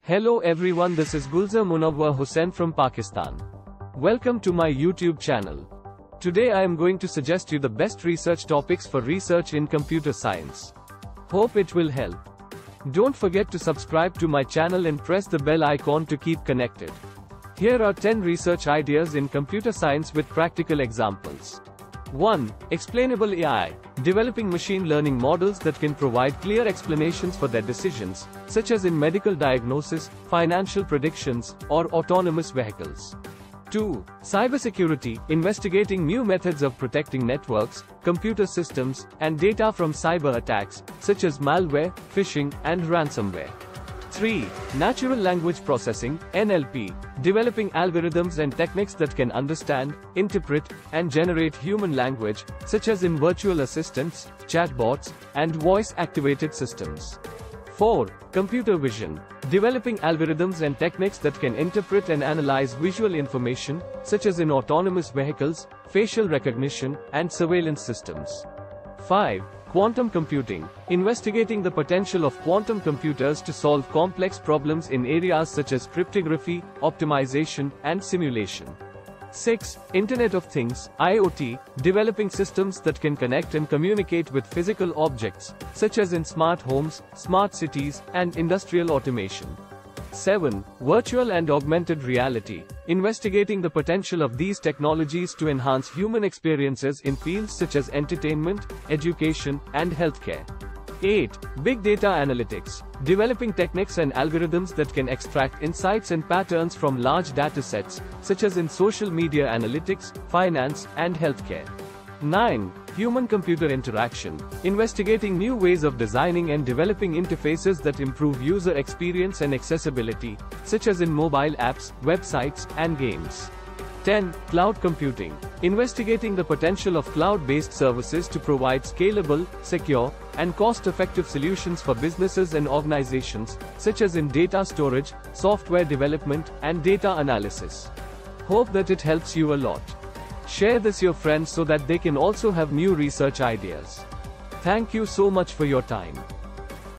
Hello everyone, this is Gulzar Munawwar Hussain from Pakistan. Welcome to my YouTube channel. Today I am going to suggest you the best research topics for research in computer science. Hope it will help. Don't forget to subscribe to my channel and press the bell icon to keep connected. Here are 10 research ideas in computer science with practical examples. 1. Explainable AI. Developing machine learning models that can provide clear explanations for their decisions, such as in medical diagnosis, financial predictions, or autonomous vehicles. 2. Cybersecurity. Investigating new methods of protecting networks, computer systems, and data from cyber attacks, such as malware, phishing, and ransomware. 3. Natural language processing, NLP. Developing algorithms and techniques that can understand, interpret, and generate human language, such as in virtual assistants, chatbots, and voice-activated systems. 4. Computer vision. Developing algorithms and techniques that can interpret and analyze visual information, such as in autonomous vehicles, facial recognition, and surveillance systems. 5. Quantum computing. Investigating the potential of quantum computers to solve complex problems in areas such as cryptography, optimization, and simulation. 6. Internet of Things, IoT. Developing systems that can connect and communicate with physical objects, such as in smart homes, smart cities, and industrial automation. 7. Virtual and augmented reality. Investigating the potential of these technologies to enhance human experiences in fields such as entertainment, education, and healthcare. 8. Big data analytics. Developing techniques and algorithms that can extract insights and patterns from large datasets, such as in social media analytics, finance, and healthcare. 9. Human-computer interaction. Investigating new ways of designing and developing interfaces that improve user experience and accessibility, such as in mobile apps, websites, and games. 10. Cloud computing. Investigating the potential of cloud-based services to provide scalable, secure, and cost-effective solutions for businesses and organizations, such as in data storage, software development, and data analysis. Hope that it helps you a lot. Share this with your friends so that they can also have new research ideas. Thank you so much for your time.